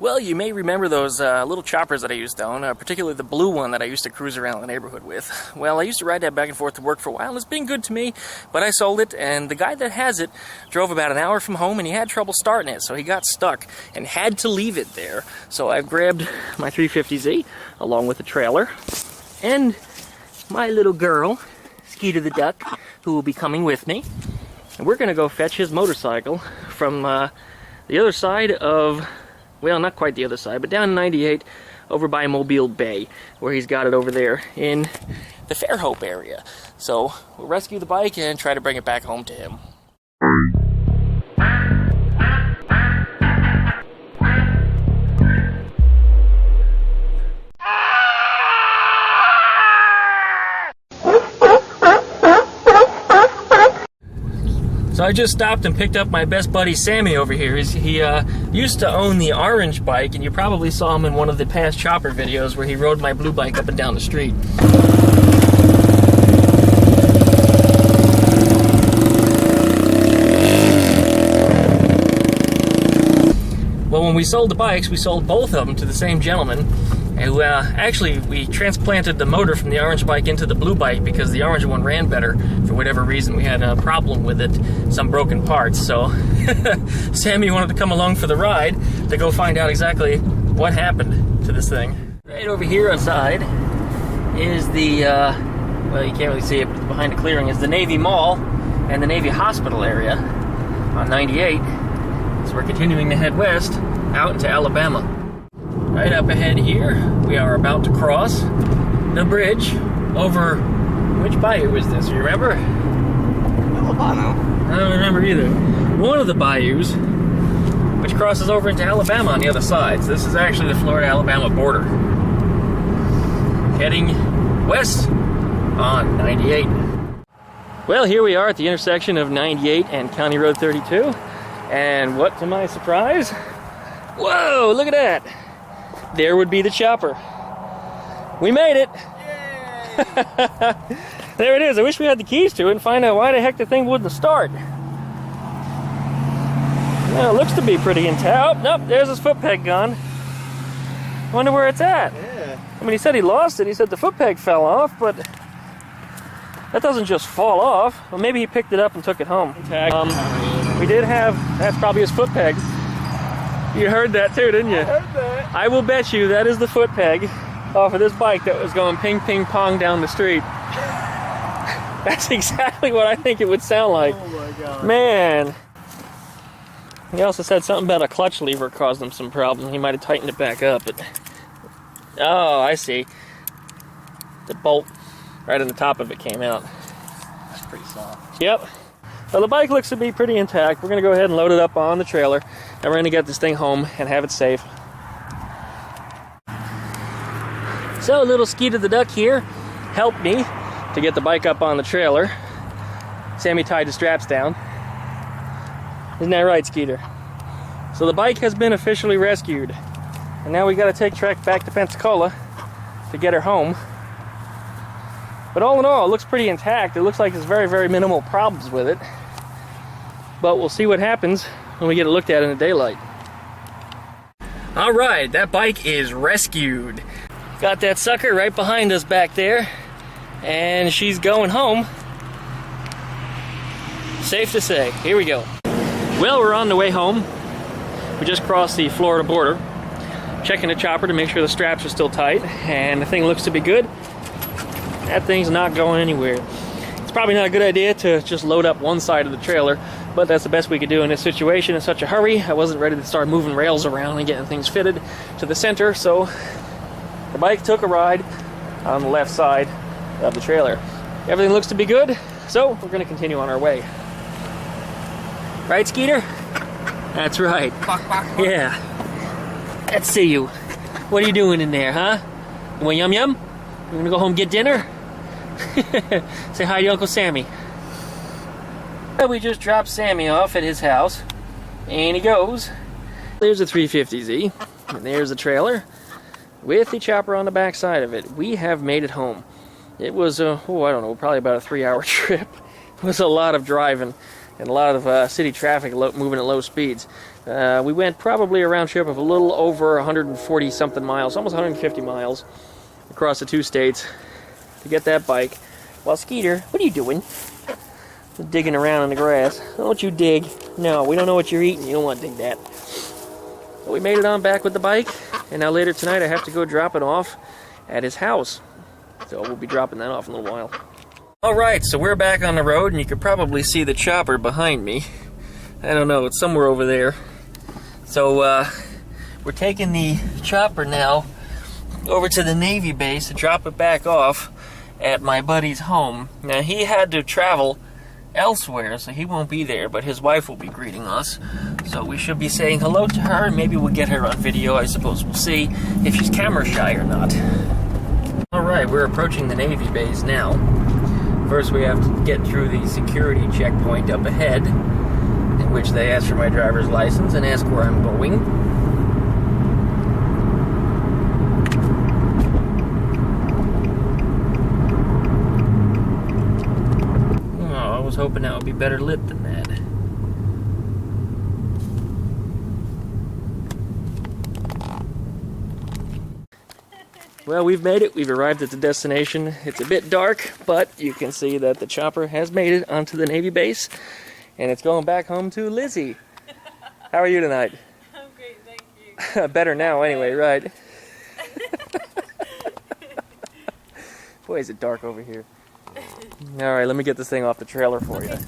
Well, you may remember those little choppers that I used to own, particularly the blue one that I used to cruise around the neighborhood with. Well, I used to ride that back and forth to work for a while, and it's been good to me, but I sold it, and the guy that has it drove about an hour from home, and he had trouble starting it, so he got stuck and had to leave it there. So I grabbed my 350Z, along with the trailer, and my little girl, Skeeter the Duck, who will be coming with me, and we're going to go fetch his motorcycle from the other side of... well, not quite the other side, but down 98 over by Mobile Bay, where he's got it over there in the Fairhope area. So we'll rescue the bike and try to bring it back home to him. So I just stopped and picked up my best buddy Sammy over here. He used to own the orange bike, and you probably saw him in one of the past chopper videos where he rode my blue bike up and down the street. Well, when we sold the bikes, we sold both of them to the same gentleman. And actually, we transplanted the motor from the orange bike into the blue bike because the orange one ran better. For whatever reason, we had a problem with it, some broken parts. So Sammy wanted to come along for the ride to go find out exactly what happened to this thing. Right over here outside is the, well, you can't really see it, but behind the clearing is the Navy Mall and the Navy Hospital area on 98. So we're continuing to head west out into Alabama. Right up ahead here, we are about to cross the bridge over, which bayou is this, you remember? I don't remember either. One of the bayous, which crosses over into Alabama on the other side. So this is actually the Florida-Alabama border. Heading west on 98. Well, here we are at the intersection of 98 and County Road 32. And what to my surprise? Whoa, look at that! There would be the chopper. We made it! There it is. I wish we had the keys to it and find out why the heck the thing wouldn't start. Well, it looks to be pretty intact. Oh, nope, there's his foot peg gone. Wonder where it's at. Yeah. I mean, he said he lost it. He said the foot peg fell off, but that doesn't just fall off. Well, maybe he picked it up and took it home. We did have, that's probably his foot peg. You heard that too, didn't you? I heard that. I will bet you that is the foot peg off of this bike that was going ping, ping, pong down the street. That's exactly what I think it would sound like. Oh my God. Man. He also said something about a clutch lever caused him some problems. He might have tightened it back up, but... oh, I see. The bolt right on the top of it came out. That's pretty soft. Yep. Well, the bike looks to be pretty intact. We're going to go ahead and load it up on the trailer, and we're going to get this thing home and have it safe. So, little Skeeter the Duck here helped me to get the bike up on the trailer. Sammy tied the straps down. Isn't that right, Skeeter? So the bike has been officially rescued. And now we got to take Trek back to Pensacola to get her home. But all in all, it looks pretty intact. It looks like there's very, very minimal problems with it. But we'll see what happens when we get it looked at in the daylight. Alright, that bike is rescued. Got that sucker right behind us back there. And she's going home. Safe to say. Here we go. Well, we're on the way home. We just crossed the Florida border. Checking the chopper to make sure the straps are still tight. And the thing looks to be good. That thing's not going anywhere. It's probably not a good idea to just load up one side of the trailer, but that's the best we could do in this situation in such a hurry. I wasn't ready to start moving rails around and getting things fitted to the center, so the bike took a ride on the left side of the trailer. Everything looks to be good, so we're going to continue on our way. Right, Skeeter? That's right. Yeah. Let's see you. What are you doing in there, huh? You want yum yum? You want to go home and get dinner? Say hi to Uncle Sammy. We just dropped Sammy off at his house, and he goes. There's a 350Z, and there's the trailer with the chopper on the back side of it. We have made it home. It was, I don't know, probably about a 3-hour trip. It was a lot of driving and a lot of city traffic moving at low speeds. We went probably a round trip of a little over 140 something miles, almost 150 miles across the 2 states to get that bike. Well, Skeeter, what are you doing? Digging around in the grass. Don't you dig. No, we don't know what you're eating. You don't want to dig that. But we made it on back with the bike, and now later tonight I have to go drop it off at his house. So we'll be dropping that off in a little while. Alright, so we're back on the road, and you can probably see the chopper behind me. I don't know, it's somewhere over there. So we're taking the chopper now over to the Navy base to drop it back off at my buddy's home. Now he had to travel elsewhere, so he won't be there, but his wife will be greeting us. So we should be saying hello to her, and maybe we'll get her on video. I suppose we'll see if she's camera shy or not. Alright, we're approaching the Navy base now. First we have to get through the security checkpoint up ahead, in which they ask for my driver's license and ask where I'm going. I was hoping that would be better lit than that. Well, we've made it. We've arrived at the destination. It's a bit dark, but you can see that the chopper has made it onto the Navy base, and it's going back home to Lizzie. How are you tonight? I'm great, thank you. Better now anyway, right? Boy, is it dark over here. Alright, let me get this thing off the trailer for you.